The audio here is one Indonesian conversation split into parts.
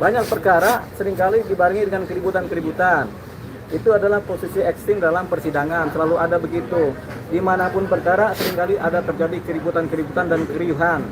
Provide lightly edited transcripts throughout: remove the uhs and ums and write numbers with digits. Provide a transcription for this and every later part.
Banyak perkara seringkali dibarengi dengan keributan-keributan. Itu adalah posisi ekstrim dalam persidangan, selalu ada begitu. Dimanapun perkara seringkali ada terjadi keributan-keributan dan keriuhan.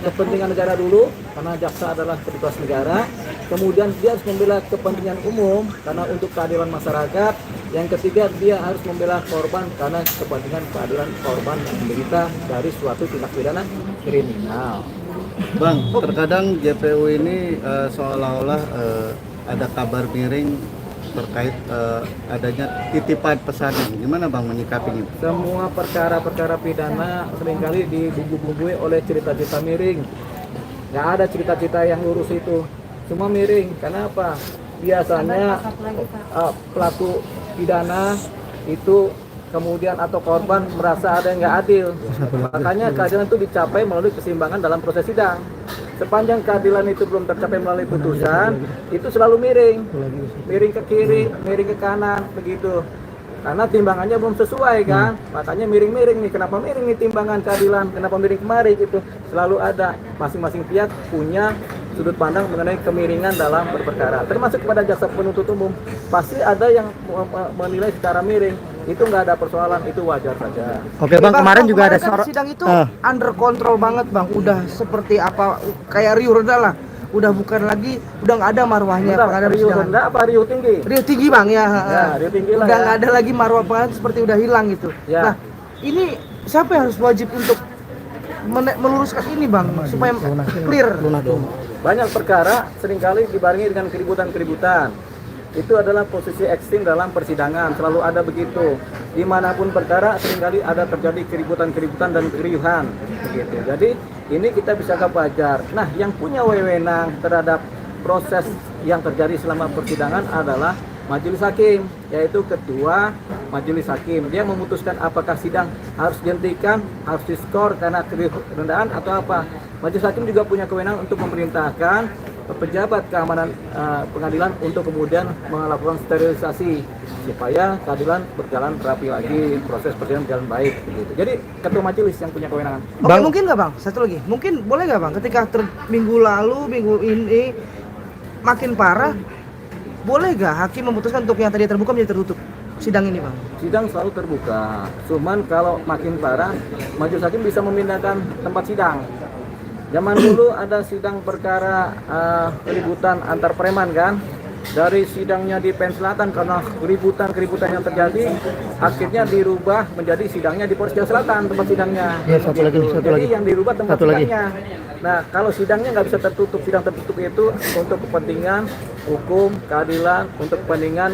Kepentingan negara dulu, karena jaksa adalah petugas negara. Kemudian dia harus membela kepentingan umum karena untuk keadilan masyarakat. Yang ketiga, dia harus membela korban karena kepentingan keadilan korban yang menderita dari suatu tindak pidana kriminal. Bang, terkadang JPU ini seolah-olah ada kabar miring terkait adanya titipan pesanan. Gimana Bang menyikapinya? Semua perkara-perkara pidana seringkali dibumbu-bumbui oleh cerita-cerita miring. Nggak ada cerita-cerita yang lurus itu. Semua miring. Karena apa? Biasanya pelaku pidana itu kemudian atau korban merasa ada yang nggak adil. Makanya keadilan itu dicapai melalui keseimbangan dalam proses sidang. Sepanjang keadilan itu belum tercapai melalui putusan, itu selalu miring ke kiri, miring ke kanan, begitu. Karena timbangannya belum sesuai kan, makanya miring-miring nih. Kenapa miring nih timbangan keadilan? Kenapa miring kemari gitu? Selalu ada, masing-masing pihak punya sudut pandang mengenai kemiringan dalam berperkara. Termasuk kepada jaksa penuntut umum, pasti ada yang menilai secara miring. Itu nggak ada persoalan, itu wajar saja. Oke Bang, kemarin juga ada kan sidang itu under control banget Bang, udah seperti apa, kayak riuh rendah lah, udah bukan lagi, udah nggak ada marwahnya. Riuh rendah apa riuh tinggi? Riuh tinggi Bang ya, riuh tinggi lah udah ya. nggak ada lagi marwah pengadilan, seperti udah hilang gitu. Ya. Nah ini siapa yang harus wajib untuk meluruskan ini Bang, supaya clear? Banyak perkara seringkali dibarengi dengan keributan-keributan. Itu adalah posisi ekstrim dalam persidangan, selalu ada begitu. Dimanapun perkara seringkali ada terjadi keributan-keributan dan keriuhan, begitu. Jadi ini kita bisa wajar. Nah, yang punya wewenang terhadap proses yang terjadi selama persidangan adalah majelis hakim, yaitu ketua majelis hakim. Dia memutuskan apakah sidang harus dihentikan, harus diskor karena keriuhan atau apa. Majelis hakim juga punya kewenangan untuk memerintahkan pejabat keamanan pengadilan untuk kemudian melakukan sterilisasi supaya keadilan berjalan rapi lagi, proses persidangan berjalan baik begitu. Jadi ketua majelis yang punya kewenangan. Oke, mungkin nggak Bang, satu lagi, mungkin boleh nggak Bang, ketika minggu lalu, minggu ini makin parah, boleh nggak hakim memutuskan untuk yang tadi terbuka menjadi tertutup sidang ini Bang? Sidang selalu terbuka, cuman kalau makin parah majelis hakim bisa memindahkan tempat sidang. Zaman dulu ada sidang perkara keributan antar preman kan. Dari sidangnya di PN Selatan karena keributan yang terjadi, akhirnya dirubah menjadi sidangnya di Polres Jawa Selatan tempat sidangnya. Ya, satu lagi. Jadi yang dirubah tempat Satu lagi. sidangnya. Nah, kalau sidangnya nggak bisa tertutup, sidang tertutup itu untuk kepentingan hukum, keadilan, untuk kepentingan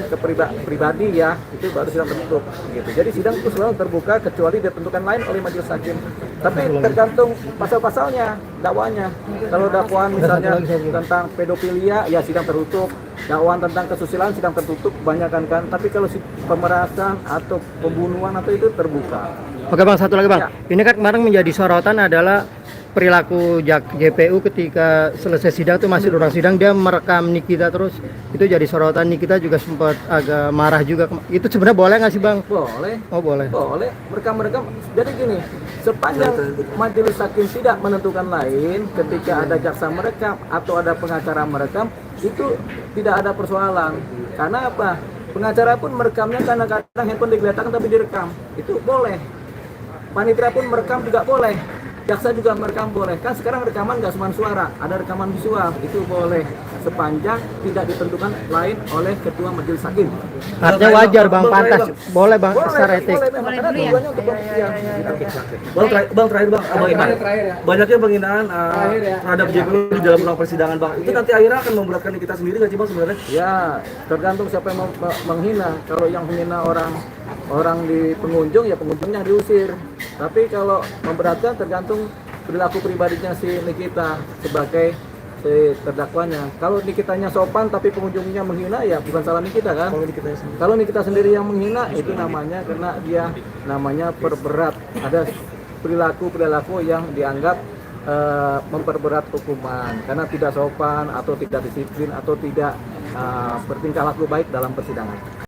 pribadi ya, itu baru sidang tertutup. Gitu. Jadi sidang itu selalu terbuka kecuali ditentukan lain oleh majelis hakim. Tapi tergantung pasal-pasalnya, dakwanya. Kalau dakwaan misalnya tentang pedofilia, ya sidang tertutup. Dakwaan tentang kesusilaan sidang tertutup kebanyakan kan. Tapi kalau pemerasan atau pembunuhan atau itu terbuka. Oke Bang, satu lagi Bang. Ya. Ini kan kemarin menjadi sorotan adalah perilaku JPU ketika selesai sidang tuh masih ruang sidang dia merekam Nikita terus, itu jadi sorotan. Nikita juga sempat agak marah juga. Itu sebenarnya boleh nggak sih Bang? Boleh. Oh boleh. Boleh, merekam. Jadi gini, sepanjang majelis hakim tidak menentukan lain, ketika ada jaksa merekam atau ada pengacara merekam, itu tidak ada persoalan. Karena apa? Pengacara pun merekamnya kadang-kadang handphone digeletakkan tapi direkam. Itu boleh. Panitia pun merekam juga boleh. Jaksa juga merekam boleh. Kan sekarang rekaman nggak cuma suara, ada rekaman visual, itu boleh. Sepanjang tidak ditentukan lain oleh ketua majelis hakim. Artinya wajar Bang, pantas. Boleh Bang, secara etik. Boleh dulu ya. Bang terakhir Bang, Abang Iman. Banyaknya penghinaan terhadap JPU di dalam ruang persidangan Bang. Itu nanti akhirnya akan memberatkan kita sendiri nggak sih Bang sebenarnya? Ya, tergantung siapa yang menghina. Kalau yang menghina orang di pengunjung, ya pengunjungnya diusir. Tapi kalau memberatkan tergantung perilaku pribadinya si Nikita sebagai si terdakwanya. Kalau Nikitanya sopan tapi pengunjungnya menghina, ya bukan salah Nikita kan? Kalau Nikita sendiri yang menghina, itu namanya karena dia namanya perberat. Ada perilaku yang dianggap memperberat hukuman karena tidak sopan atau tidak disiplin atau tidak bertingkah laku baik dalam persidangan.